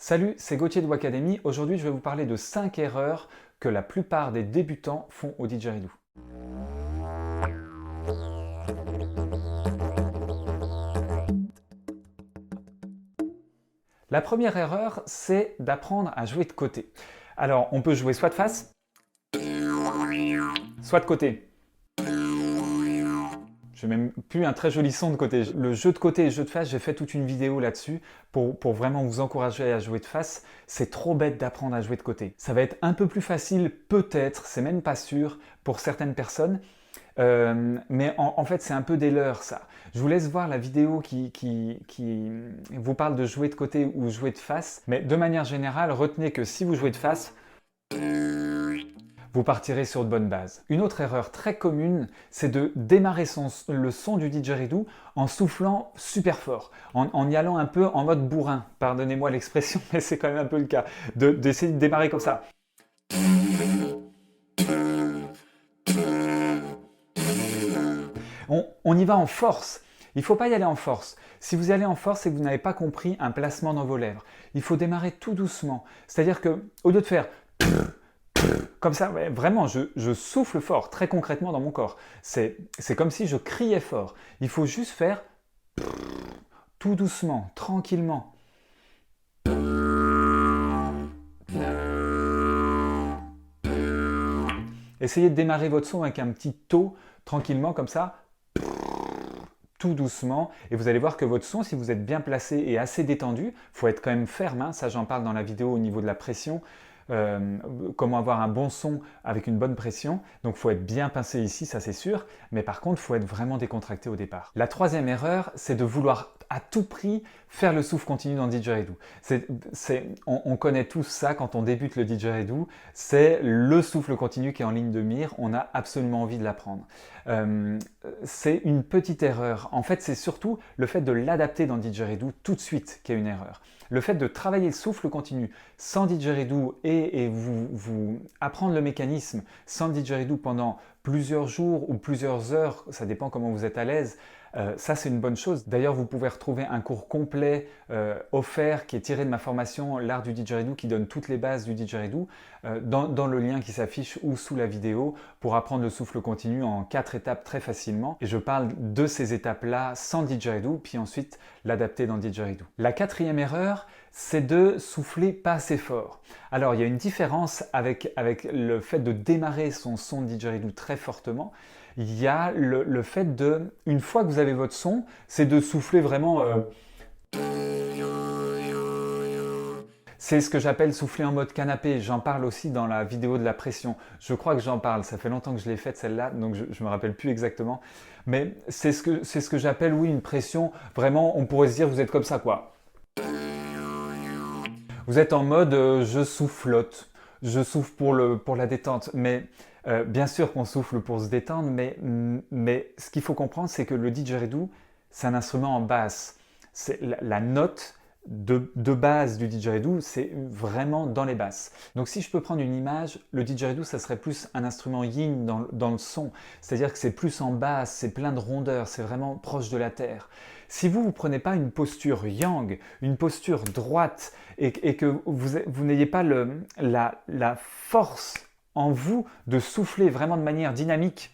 Salut, c'est Gauthier de Wacademy. Aujourd'hui, je vais vous parler de 5 erreurs que la plupart des débutants font au didgeridoo. La première erreur, c'est d'apprendre à jouer de côté. Alors, on peut jouer soit de face, soit de côté. J'ai même plus un très joli son de côté. Le jeu de côté et le jeu de face, j'ai fait toute une vidéo là-dessus pour vraiment vous encourager à jouer de face. C'est trop bête d'apprendre à jouer de côté. Ça va être un peu plus facile, peut-être, c'est même pas sûr, pour certaines personnes. Mais en fait, c'est un peu des leurs, ça. Je vous laisse voir la vidéo qui vous parle de jouer de côté ou jouer de face. Mais de manière générale, retenez que si vous jouez de face, vous partirez sur de bonnes bases. Une autre erreur très commune, c'est de démarrer le son du didgeridoo en soufflant super fort, en y allant un peu en mode bourrin. Pardonnez-moi l'expression, mais c'est quand même un peu le cas. D'essayer de démarrer comme ça. On y va en force. Il ne faut pas y aller en force. Si vous y allez en force, c'est que vous n'avez pas compris un placement dans vos lèvres. Il faut démarrer tout doucement. C'est-à-dire que, au lieu de faire comme ça, ouais, vraiment, je souffle fort, très concrètement dans mon corps. C'est comme si je criais fort. Il faut juste faire tout doucement, tranquillement. Essayez de démarrer votre son avec un petit taux, tranquillement, comme ça, tout doucement, et vous allez voir que votre son, si vous êtes bien placé et assez détendu, il faut être quand même ferme, hein, ça j'en parle dans la vidéo au niveau de la pression, comment avoir un bon son avec une bonne pression. Donc il faut être bien pincé ici, ça c'est sûr, mais par contre il faut être vraiment décontracté au départ. La troisième erreur, c'est de vouloir à tout prix faire le souffle continu dans le didgeridoo. On connaît tous ça quand on débute le didgeridoo, c'est le souffle continu qui est en ligne de mire, on a absolument envie de l'apprendre. C'est une petite erreur. En fait, c'est surtout le fait de l'adapter dans le didgeridoo tout de suite qui est une erreur. Le fait de travailler le souffle continu sans didgeridoo et vous apprendre le mécanisme sans le didgeridoo pendant plusieurs jours ou plusieurs heures, ça dépend comment vous êtes à l'aise, ça c'est une bonne chose. D'ailleurs, vous pouvez retrouver un cours complet offert qui est tiré de ma formation L'art du didgeridoo qui donne toutes les bases du didgeridoo dans le lien qui s'affiche ou sous la vidéo pour apprendre le souffle continu en 4 étapes très facilement. Et je parle de ces étapes-là sans didgeridoo, puis ensuite l'adapter dans le didgeridoo. La quatrième erreur, c'est de souffler pas assez fort. Alors, il y a une différence avec le fait de démarrer son son de didgeridoo très fortement. Il y a le fait de, une fois que vous avez votre son, c'est de souffler vraiment... C'est ce que j'appelle souffler en mode canapé. J'en parle aussi dans la vidéo de la pression. Je crois que j'en parle. Ça fait longtemps que je l'ai faite celle-là, donc je ne me rappelle plus exactement. Mais c'est ce que j'appelle, oui, une pression. Vraiment, on pourrait se dire, vous êtes comme ça, quoi. Vous êtes en mode je soufflote, je souffle pour la détente. Mais bien sûr qu'on souffle pour se détendre, mais ce qu'il faut comprendre, c'est que le didgeridoo, c'est un instrument en basse. C'est la note de base du didgeridoo, c'est vraiment dans les basses. Donc si je peux prendre une image, le didgeridoo, ça serait plus un instrument yin dans le son. C'est-à-dire que c'est plus en basse, c'est plein de rondeur, c'est vraiment proche de la terre. Si vous ne prenez pas une posture yang, une posture droite, et que vous n'ayez pas la force en vous de souffler vraiment de manière dynamique,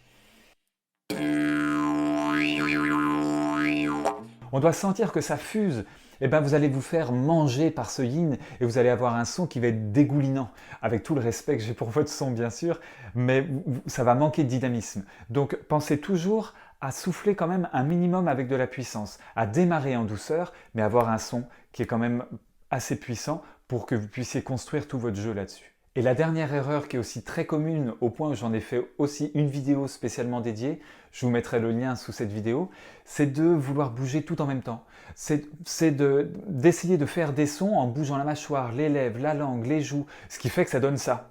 on doit sentir que ça fuse. Et bien vous allez vous faire manger par ce yin et vous allez avoir un son qui va être dégoulinant, avec tout le respect que j'ai pour votre son bien sûr, mais ça va manquer de dynamisme. Donc pensez toujours à souffler quand même un minimum avec de la puissance, à démarrer en douceur, mais avoir un son qui est quand même assez puissant pour que vous puissiez construire tout votre jeu là-dessus. Et la dernière erreur qui est aussi très commune, au point où j'en ai fait aussi une vidéo spécialement dédiée, je vous mettrai le lien sous cette vidéo, c'est de vouloir bouger tout en même temps. C'est d'essayer de faire des sons en bougeant la mâchoire, les lèvres, la langue, les joues, ce qui fait que ça donne ça.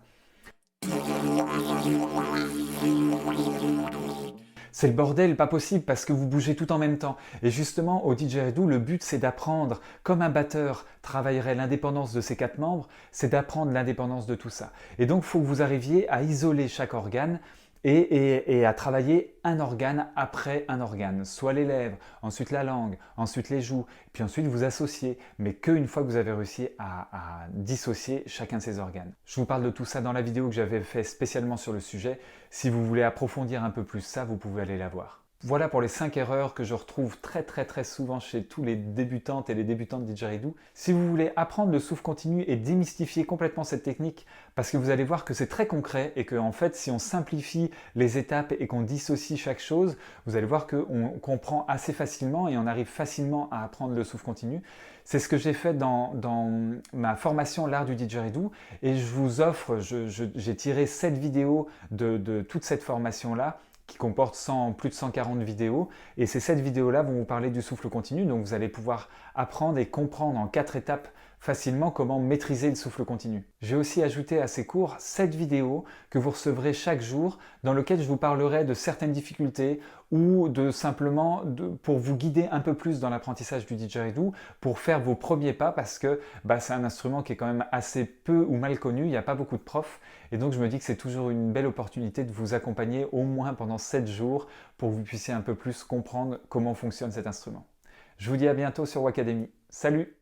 C'est le bordel, pas possible, parce que vous bougez tout en même temps. Et justement, au didgeridoo, le but, c'est d'apprendre, comme un batteur travaillerait l'indépendance de ses 4 membres, c'est d'apprendre l'indépendance de tout ça. Et donc, il faut que vous arriviez à isoler chaque organe et à travailler un organe après un organe, soit les lèvres, ensuite la langue, ensuite les joues, puis ensuite vous associez, mais qu'une fois que vous avez réussi à dissocier chacun de ces organes. Je vous parle de tout ça dans la vidéo que j'avais fait spécialement sur le sujet. Si vous voulez approfondir un peu plus ça, vous pouvez aller la voir. Voilà pour les 5 erreurs que je retrouve très souvent chez tous les débutantes et les débutantes de didgeridoo. Si vous voulez apprendre le souffle continu et démystifier complètement cette technique, parce que vous allez voir que c'est très concret et que en fait si on simplifie les étapes et qu'on dissocie chaque chose, vous allez voir qu'on comprend assez facilement et on arrive facilement à apprendre le souffle continu. C'est ce que j'ai fait dans ma formation L'Art du Didgeridoo et je vous offre, j'ai tiré 7 vidéos de toute cette formation-là qui comporte plus de 140 vidéos. Et ces 7 vidéos-là vont vous parler du souffle continu. Donc vous allez pouvoir apprendre et comprendre en 4 étapes facilement comment maîtriser le souffle continu. J'ai aussi ajouté à ces cours 7 vidéos que vous recevrez chaque jour dans lesquelles je vous parlerai de certaines difficultés ou pour vous guider un peu plus dans l'apprentissage du didgeridoo, pour faire vos premiers pas parce que c'est un instrument qui est quand même assez peu ou mal connu, il n'y a pas beaucoup de profs et donc je me dis que c'est toujours une belle opportunité de vous accompagner au moins pendant 7 jours pour que vous puissiez un peu plus comprendre comment fonctionne cet instrument. Je vous dis à bientôt sur Wacademy. Salut!